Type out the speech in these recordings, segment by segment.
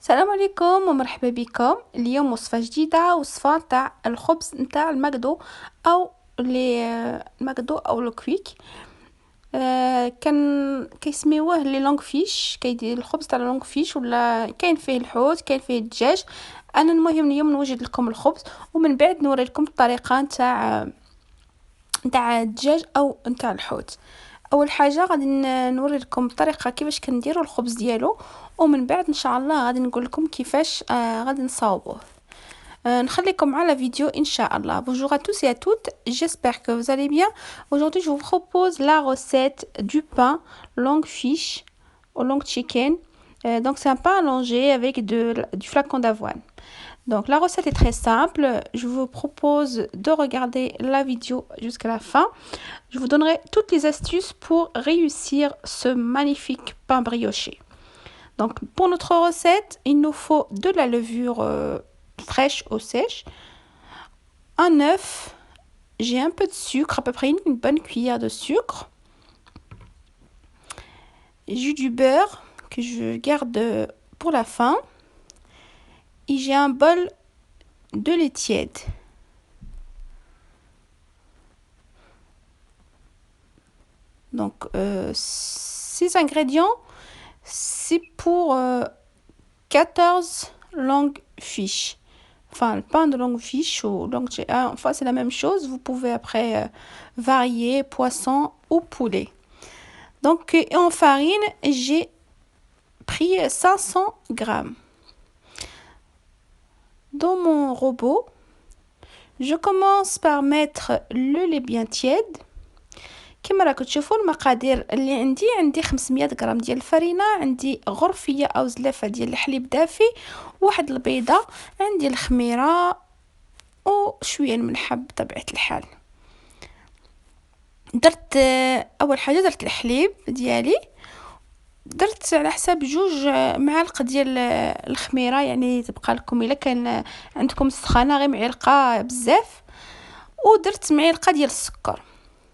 السلام عليكم ومرحبا بكم. اليوم وصفة جديدة، وصفة تاع الخبز نتاع المقدو او المقدو او الكويك. كان كيسميوه لي لونغ فيش، كيدير الخبز تاع لونغ فيش، ولا كاين فيه الحوت كاين فيه الدجاج. انا المهم اليوم نوجد لكم الخبز، ومن بعد نوري لكم الطريقة نتاع الدجاج او نتاع الحوت. اول حاجه غادي نوري لكم الطريقه كيفاش كنديروا الخبز ديالو، ومن بعد ان شاء الله غادي نقول لكم كيفاش غادي نصاوبوه. نخليكم على فيديو ان شاء الله. Bonjour à tous et à toutes, j'espère que vous allez bien. Aujourd'hui je vous propose la recette du pain longue fiche au long chicken. Donc c'est un pain allongé avec du flacon d'avoine. Donc la recette est très simple, je vous propose de regarder la vidéo jusqu'à la fin. Je vous donnerai toutes les astuces pour réussir ce magnifique pain brioché. Donc pour notre recette, il nous faut de la levure fraîche ou sèche, un œuf, j'ai un peu de sucre, à peu près une bonne cuillère de sucre, j'ai du beurre que je garde pour la fin, et j'ai un bol de lait tiède. Donc ces ingrédients, c'est pour 14 longues fiches. Enfin, le pain de longue fiche ou longue... Enfin, c'est la même chose. Vous pouvez après varier poisson ou poulet. Donc, en farine, j'ai pris 500 grammes. Dans mon robot, je commence par mettre le lait bien tiède. كما راكم تشوفوا المقادير اللي عندي 500 غرام ديال الفرينه، عندي غرفيه او زلافه ديال الحليب دافي، واحد البيضه، عندي الخميره وشويه الملح بطبيعه الحال. درت اول حاجه درت الحليب ديالي، درت على حساب 2 معالق ديال الخميره، يعني تبقى لكم الا كان عندكم سخانه غير معلقه بزاف، ودرت معلقه ديال السكر.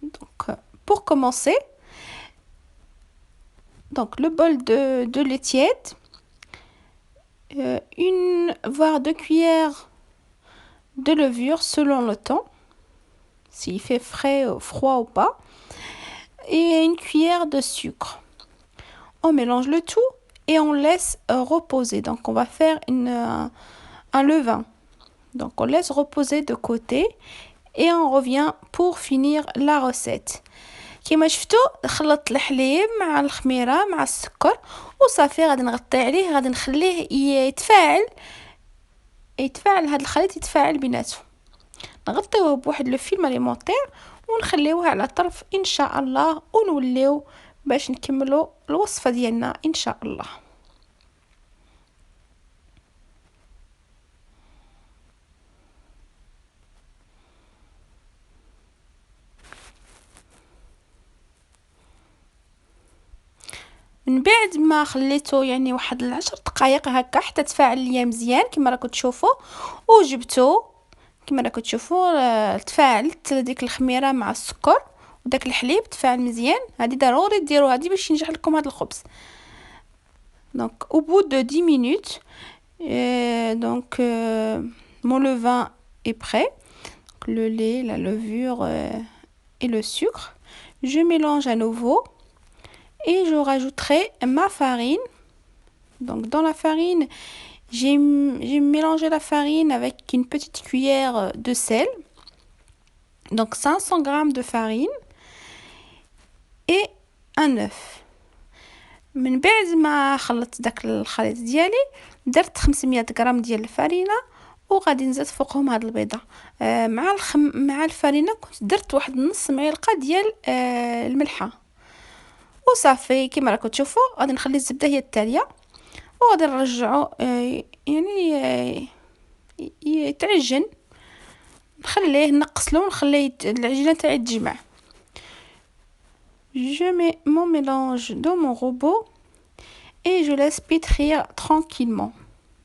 دونك pour commencer, donc le bol de lait tiède, une voire 2 cuillères de levure selon le temps, s'il fait frais ou froid ou pas, et une cuillère de sucre. On mélange le tout et on laisse reposer. Donc on va faire un levain. Donc on laisse reposer de côté et on revient pour finir la recette. كما شفتوا خلطت الحليب مع الخميره مع السكر وصافي، غادي نغطي عليه، غادي نخليه يتفاعل هذا الخليط، يتفاعل بيناتهم. نغطيوه بواحد لو فيلم اليمونطير ونخليوه على طرف ان شاء الله، ونوليو باش نكملوا الوصفه ديالنا ان شاء الله. من بعد ما خليته يعني واحد 10 دقائق هكا حتى تفاعل ليا مزيان كما راكم تشوفوا، وجبته كما راكم تشوفوا تفاعلت ديك الخميره مع السكر وداك الحليب تفاعل مزيان. هذه ضروري ديروها هذه باش ينجح لكم هذا الخبز. Donc au bout de 10 minutes, mon levain est prêt. Donc, le lait, la levure et le sucre. Je mélange à nouveau et je rajouterai ma farine. Donc dans la farine, j'ai mélangé la farine avec une petite cuillère de sel. Donc 500 grammes de farine et un œuf. من بعد ما خلطت داك الخليط ديالي، درت 500 غرام ديال الفرينه وغادي نزيد فوقهم هاد البيضه. مع الفرينه كنت درت واحد نص معلقه ديال الملحه، وصافي كما راكم تشوفوا غادي نخلي الزبده هي التاليه، وغادي نرجعو يعني يتعجن، نخليه نقصلو، نخليه العجينه تاعي تجمع. Je mets mon mélange dans mon robot et je laisse pétrir tranquillement.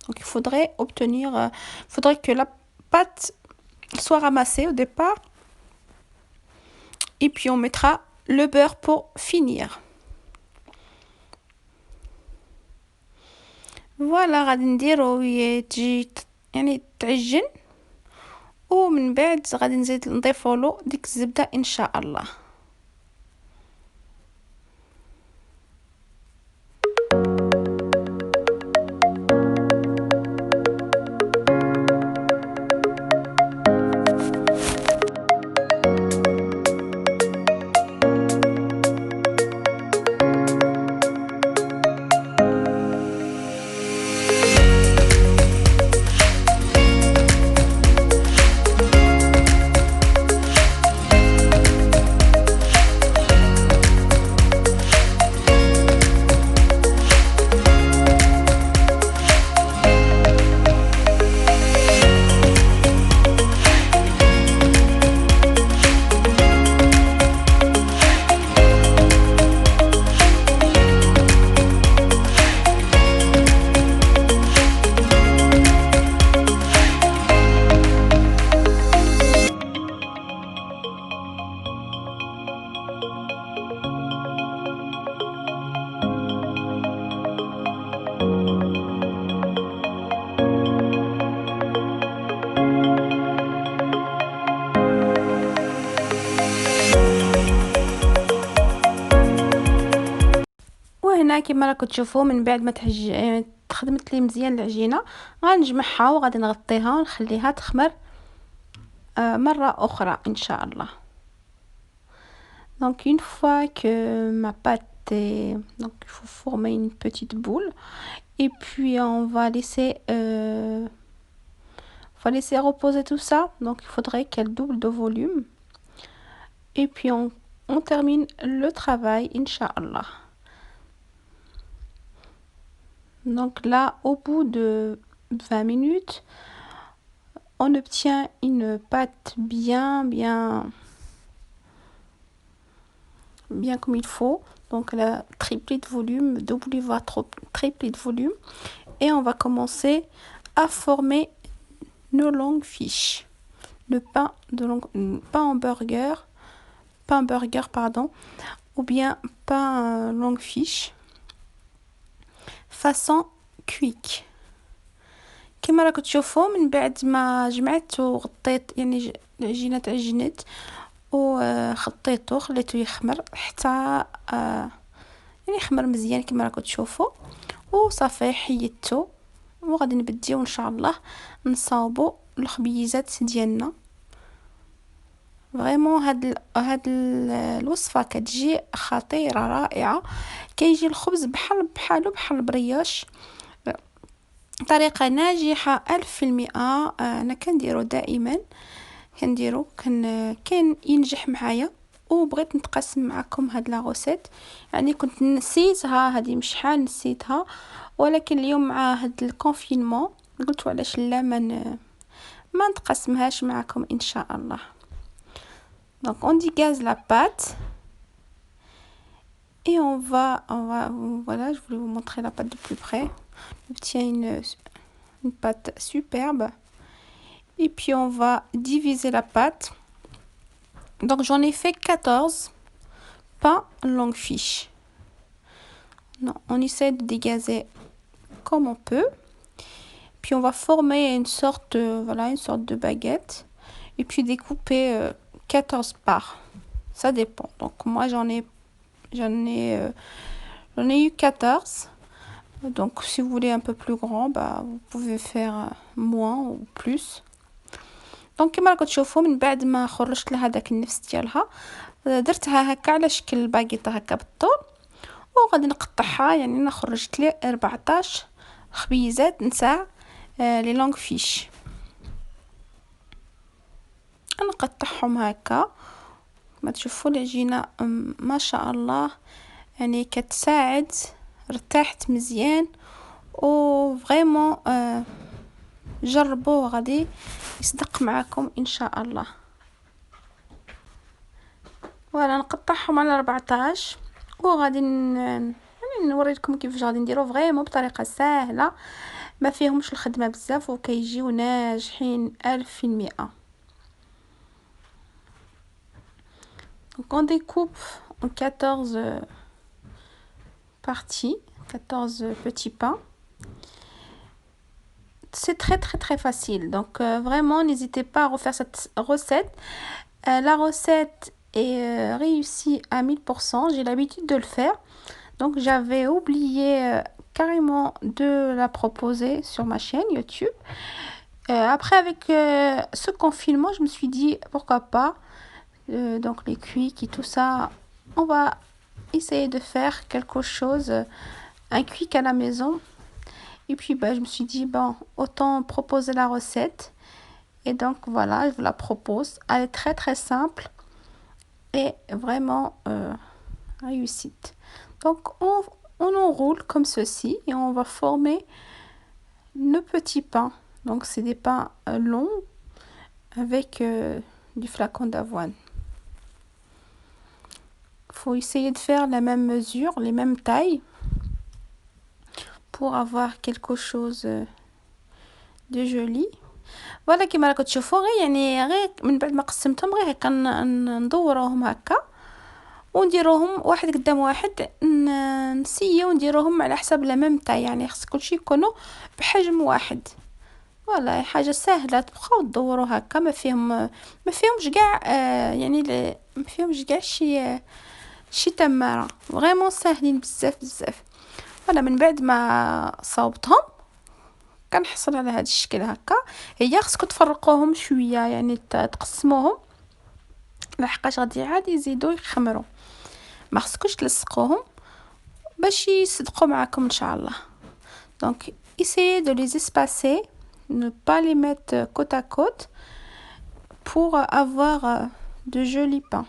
Donc il faudrait que la pâte soit ramassée au départ, et puis on mettra le beurre pour finir. فوالا غادي نديرو تجي يعني تعجن، ومن بعد غادي نزيد نضيفولو ديك الزبدة ان شاء الله. وهنا كما راكم تشوفوا من بعد ما تخدمت لي مزيان العجينه، غنجمعها وغادي نغطيها ونخليها تخمر مره اخرى ان شاء الله. Donc une fois que ma pâte est, donc il faut former une petite boule et puis on va laisser reposer tout ça. Donc il faudrait qu'elle double de volume et puis on termine le travail inch'Allah. Donc là, au bout de 20 minutes, on obtient une pâte bien comme il faut. Donc elle a triplé de volume, doublé voire triplé de volume. Et on va commencer à former nos longues fiches. Le pain en burger, ou bien pain longue fiche façon quick. كما راكم تشوفوا من بعد ما جمعت وغطيت يعني العجينه تعجنت وخطيته خليته يخمر حتى يعني يخمر مزيان كما راكم تشوفوا، وصافي حيدته وغادي نبديو ان شاء الله نصاوبوا الخبيزات ديالنا. فريمون هاد الوصفه كتجي خطيره رائعه، كيجي الخبز بحال البرياش، طريقه ناجحه 1000%. انا كنديرو دائما كان ينجح معايا وبغيت نتقاسم معكم هاد لا غوسيت. يعني كنت نسيتها هذه مش شحال نسيتها، ولكن اليوم مع هاد الكونفينمون قلت علاش لا ما نتقاسمهاش معكم ان شاء الله. Donc on dégage la pâte et on va voilà, je voulais vous montrer la pâte de plus près. On obtient une pâte superbe et puis on va diviser la pâte. Donc j'en ai fait 14 pains longue fiche. Non, on essaie de dégazer comme on peut. Puis on va former une sorte de baguette et puis découper 14 parts. Ça dépend. Donc moi j'en ai eu 14. Donc si vous voulez un peu plus grand, vous pouvez faire moins ou plus. دونك كما راكم تشوفوا من بعد ما خرجت لها داك النفس ديالها درتها هكا على شكل باقيطه هكا بالطول، وغادي نقطعها. يعني انا خرجت لي 14 خبيزات نتاع لي لونغ فيش. نقطعهم هكا ما تشوفوا العجينه ما شاء الله، يعني كتساعد، ارتاحت مزيان وفريمون جربوه غادي يصدق معكم ان شاء الله. ولا نقطعهم على 14 وغادي يعني نوريكم كيفاش غادي نديرو فريمون بطريقه سهله، ما فيهمش الخدمه بزاف وكيجيو ناجحين 1000%. Donc on découpe en 14 parties, 14 petits pains. c'est très facile. Donc vraiment, n'hésitez pas à refaire cette recette. La recette est réussie à 1000%. J'ai l'habitude de le faire. Donc j'avais oublié carrément de la proposer sur ma chaîne YouTube. Après, avec ce confinement, je me suis dit pourquoi pas. Donc les quick et tout ça, on va essayer de faire quelque chose, un quick à la maison. Et puis je me suis dit, bon, autant proposer la recette. Et donc voilà, je vous la propose. Elle est très simple et vraiment réussite. Donc on enroule comme ceci et on va former nos petits pains. Donc c'est des pains longs avec du flacon d'avoine. Il faut essayer de faire la même mesure, les mêmes tailles pour avoir quelque chose de joli. فوالا كيما راكم تشوفوا غير من بعد ما قسمتهم غير هكا ندوروهم هكا ونديروهم واحد قدام واحد، نسيو نديروهم على حسب لا ميم تاع، يعني خص كلشي يكونوا بحجم واحد. فوالا حاجه سهله، تبقاو تدوروا هكا ما فيهمش كاع يعني ما فيهمش كاع شي تماره، فريمون ساهلين بزاف. فوالا من بعد ما صاوبتهم كنحصل على هذا الشكل هكا. هي خصكم تفرقوهم شويه، يعني تقسموهم لحقاش غادي عاد يزيدوا يخمروا، ما خصكوش تلصقوهم باش يصدقوا معكم ان شاء الله. Donc essayez de les espacer, ne pas les mettre côte à côte pour avoir de jolis pains.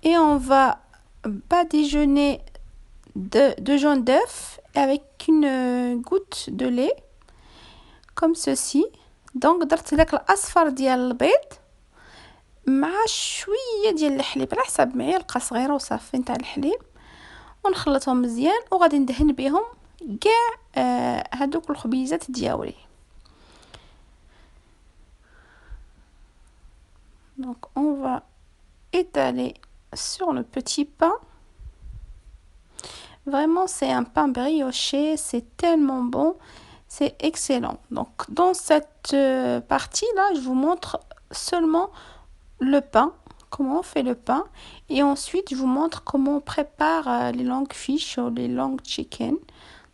Et on va badigeonner de jaune d'œuf avec une goutte de lait comme ceci. Donc درت داك الاصفر ديال البيض مع شويه ديال الحليب على حسب معلقه صغيره وصافي نتاع الحليب، ونخلطهم مزيان وغادي ندهن بهم كاع هذوك الخبيزات ديالي. Donc on va étaler sur le petit pain. Vraiment c'est un pain brioché, c'est tellement bon, c'est excellent. Donc dans cette partie là, je vous montre seulement le pain, comment on fait le pain, et ensuite je vous montre comment on prépare les longues fish ou les longues chicken.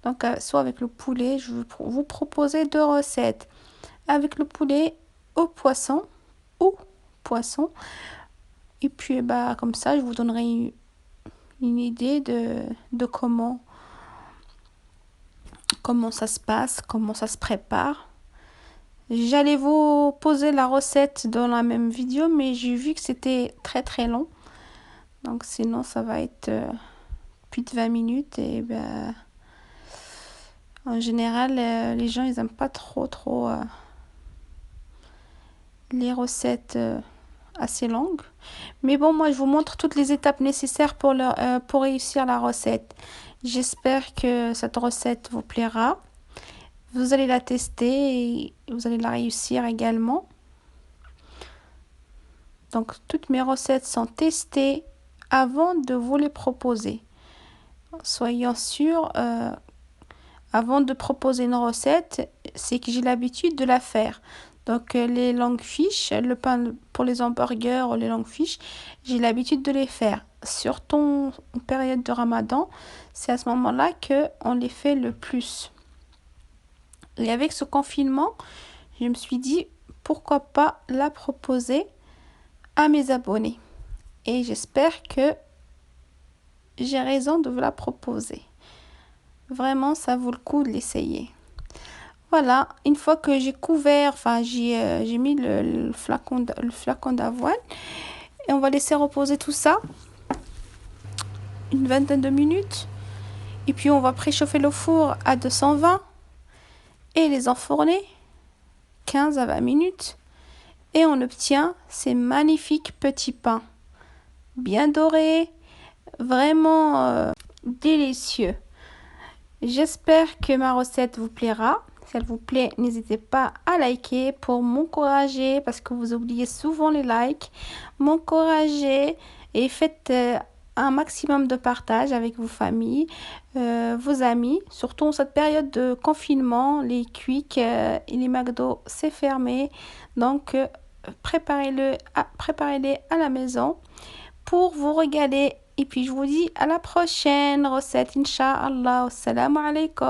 Donc soit avec le poulet, je vais vous proposer 2 recettes avec le poulet au poisson ou poisson, et puis comme ça je vous donnerai une idée de comment ça se passe, comment ça se prépare. J'allais vous poser la recette dans la même vidéo, mais j'ai vu que c'était très long. Donc sinon ça va être plus de 20 minutes et en général les gens ils aiment pas trop les recettes assez longues. Mais bon, moi je vous montre toutes les étapes nécessaires pour réussir la recette. J'espère que cette recette vous plaira. Vous allez la tester et vous allez la réussir également. Donc toutes mes recettes sont testées avant de vous les proposer. Soyons sûrs, avant de proposer une recette, c'est que j'ai l'habitude de la faire. Donc les longues fiches, le pain pour les hamburgers ou les longues fiches, j'ai l'habitude de les faire. Surtout en période de Ramadan, c'est à ce moment-là qu'on les fait le plus. Et avec ce confinement, je me suis dit pourquoi pas la proposer à mes abonnés. Et j'espère que j'ai raison de vous la proposer. Vraiment, ça vaut le coup de l'essayer. Voilà, une fois que j'ai couvert, j'ai mis le flacon d'avoine et on va laisser reposer tout ça une vingtaine de minutes. Et puis on va préchauffer le four à 220 et les enfourner 15 à 20 minutes. Et on obtient ces magnifiques petits pains bien dorés, vraiment délicieux. J'espère que ma recette vous plaira. Si elle vous plaît, n'hésitez pas à liker pour m'encourager parce que vous oubliez souvent les likes. M'encourager et faites un maximum de partage avec vos familles, vos amis, surtout en cette période de confinement, les Quick et les McDo, c'est fermé. Donc, préparez-les à la maison pour vous régaler. Et puis, je vous dis à la prochaine recette, Inch'Allah. Assalamu alaikum.